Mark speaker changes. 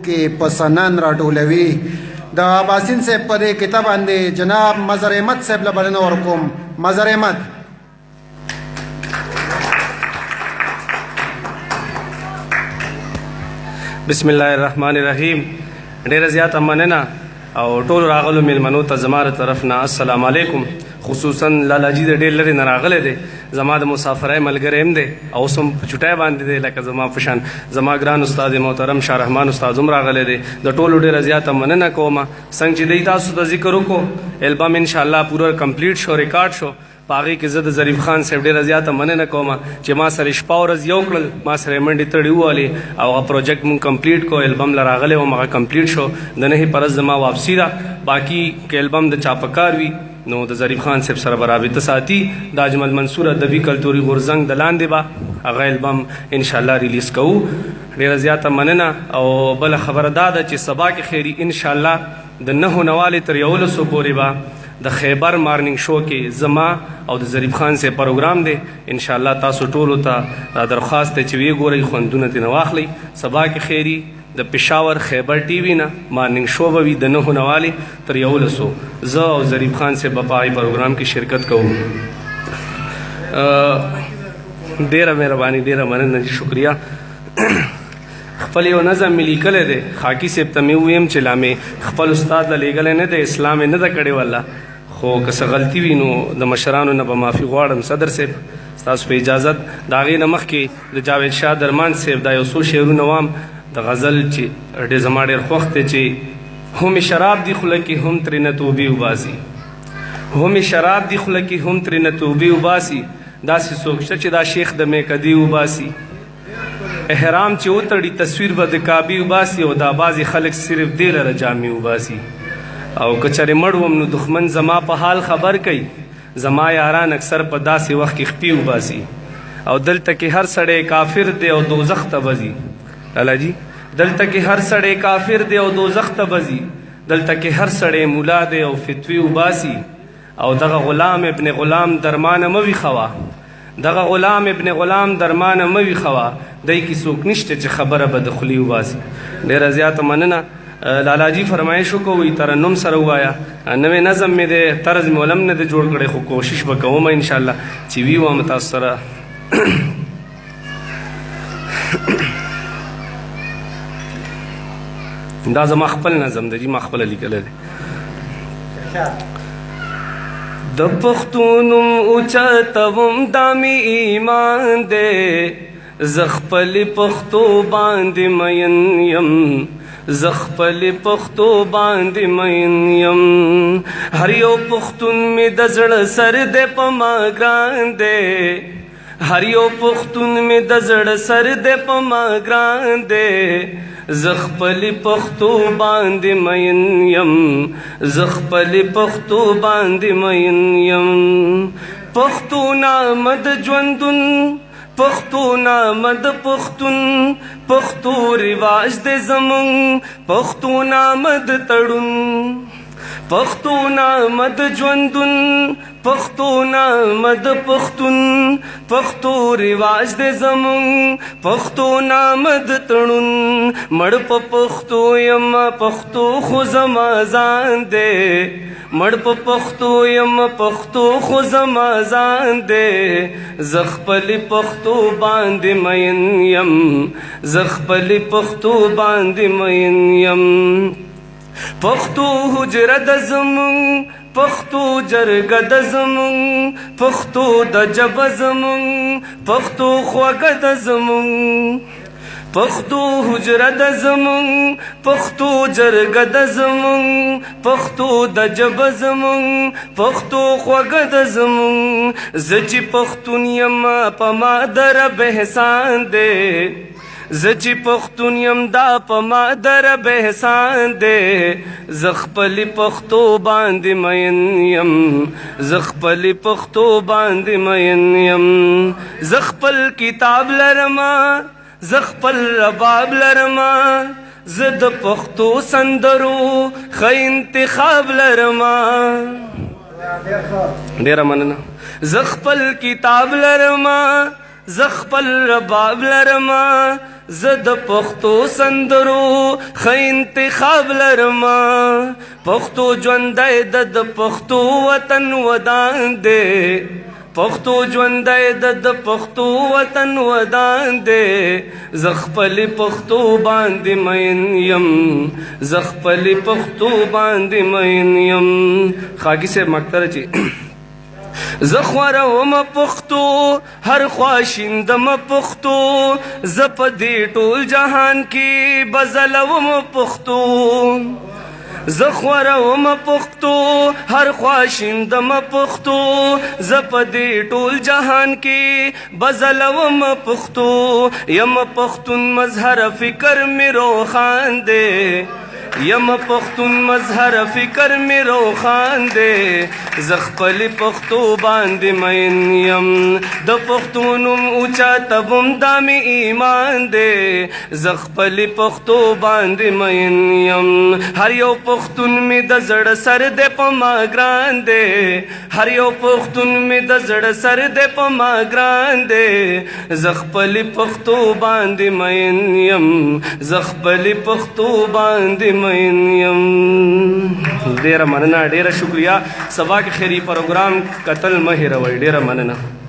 Speaker 1: کې پسنن راټولوي. د باسین صاحب په دې کتاب باندې جناب مظهر احمد صاحب له بلنه ورکوم. مظهر احمد.
Speaker 2: بسم الله الرحمن الرحیم. ډیره زیاته مننه او ټول راغلو میلمنو ته زما د طرف نه السلام علیکم. خصوصا لالاجي د ډېر لرې نه راغلی دی، زما د مسافرۍ ملګری هم دی او اوس هم په چوټۍ باندې دی لکه زما په شان. زما ګران استاد محترم شاه رحمان استاد هم راغلی دی. د ټولو ډېره زیاته مننه کومه. څنګه چې دی تاسو ته ذکر وکړو البم انشاءالله پوره کمپلیټ شو، ریکارډ شو. په هغې کې زه د ظریف خان صاحب ډېره زیاته مننه کوم چې ما سره شپه ورځ یو کړل، ما سره یې منډې تړې ووهلې او هغه پروجیکټ مونږ کمپلیټ کړو. البم له راغلی وم هغه کمپلیټ شو. د نهې په ورځ زما واپسي ده. باقي که البم د چا په کار وي نو د ظریف خان صاحب سره به رابطه ساتي. د اجمل منصور ادبي کلتوري غورځنګ د لاندې به هغه البم انشاءالله ریلیز کوو. ډېره زیاته مننه. او بله خبره دا ده چې سبا کې خیري انشاءالله د 9 نوالې تر 11 پورې به د خیبر مارننګ شو کې زما او د ظریف خان صاحب پروګرام دی. انشاءالله تاسو ټولو ته دا درخواست دی چې ویې ګورئ، خوندونه ترې نه واخلئ. سبا کې خیري د پېښور خیبر ټي وي نه مارننګ شو به وي د 9 نوالې تر 11. زه او ظریف خان صاحب به په هغې پروګرام کې شرکت کوو. ډېره مهرباني، ډېره مننه، شکریه. خپل یو نظم مې لیکلی دی، خاکي صاحب ته مې وویم چې لا مې خپل استاد له لیږلی نه دی، اسلام یې نه ده کړې والله، خو که څه غلطي وي نو د مشرانو نه به معافي غواړم. صدر صاحب ستاسو په اجازت د هغې نه مخکې د جاوید شاه درمان صاحب دا یو څو شعرونه وام د غزل چې ډېر زما ډېر خوښ دی چې هم شراب دی خوله کې هم ترې نه توبې وباسي، هم شراب دی خوله کې هم ترې نه توبې وباسي. داسې څوک شته چې دا شیخ د میکدې وباسي، احرام چې وتړي تصویر به د کعبې وباسي او دا بعضې خلک صرف دې لره جامې وباسي. او که چېرې مړ وم نو دښمن زما په حال خبر کوي، زما یاران اکثر په داسې وخت کې خپې وباسي. او دلته کې هر سړی کافر دی او دوزخ ته بځي. لالا جي دلته کې هر سړی کافر دی او دوزخ ته بځي، دلته کې هر سړی مولا دی او فتوی وباسي. او دغه غلام ابن غلام درمانه مه ویښوه، دغه غلام ابن غلام درمانه مه ویښوه، دی کې څوک نشته چې خبره به د خولې وباسي. ډېره زیاته مننه. لالا جي فرمایش وکوئ ترنم سره ووایه. نوی نظم مې دی، طرز مې ولم نه دی جوړ کړی، خو کوشش به کوم انشاءالله چې ویوم تاسو سره. دا زما خپل نظم دی، ما خپله لیکلی دی. د پښتون نوم اوچتوم دا مې ایمان دی، زه خپلې پښتو باندې مین یم، زه خپلې پښتو باندې مین یم. هر یو پښتون مې د زړه سر دی په ما ګران دی، هر یو پښتون مې د زړه سر دی په ما ګران دی. زه خپلې پښتو باندې مین یم، زه خپلې پښتو باندې مین یم. پښتو نامه د ژوندون، پښتو نامه د پښتون، پښتو رواج دی زمونږ، پښتو نامه د تړون، پښتو نامه د ژوندون، پښتو نامه د پښتون، پښتو رواج دی زمونږ، پښتو نامه د تړون. مړ په پښتو یم پښتو خو زما ځان دی، مړ په پښتو یم پښتو خو زما ځان دی. زه خپلې پښتو باندې مین یم، زه خپلې پښتو باندې مین یم. پښتو حجره د زمونږ، پښتو جرګه د زمونږ، پښتو د ژبه زمونږ، پښتو خوږه د زمونږ، پښتو حجره د زمونږ، پښتو جرګه د زمونږ، پښتو د ژبه زمونږ، پښتو خوږه د زمونږ. زه چې پښتون یم په ما د رب احسان دی، زه چې پښتون یم دا په ما د رب احسان دی. زه خپلې پښتو باندې مین یم، زه خپلې پښتو باندې مین یم. زه خپل کتاب لرمه، زه خپل رباب لرمه، زه د پښتو سندرو ښه انتخاب لرمه. ډېره مننه. زه خپل کتاب لرمه، زه خپل رباب لرما زه د پښتو سندرو ښه انتخاب لرما پښتو ژوندی د پښتو وطن ودان دی پښتو ژوندی د پښتو وطن ودان دی زه خپلې پښتو باندې مین یم زه خپلې پښتو باندې مین یم خاکي صاحب مکتره چې زه خوروم پښتو هر خوا شیندم پښتو زه په دې ټول جهان کې بزلوم پښتو زه خوروم پښتو هر خوا شیندم پښتو زه په دې ټول جهان کې بزلوم پښتو یم پښتون مظهر فکر مې روښان دی یم پښتون مظهر فکر مې روښان دی زه خپلې پښتو باندې مین یم د پښتو نوم اوچاتوم دا مې ایمان دی زه خپلې پښتو باندې مین یم هر یو پښتون مې د زړه سر دی په ما ګران دی هر یو پښتون مې د زړه سر دی په ما ګران دی زه خپلې پښتو باندې مین یم زه خپلې پښتو باندې مین یم ډیره مننه ډیره شکریه سبا کې خیری پروګرام قتل مه هیروئ ډیره مننه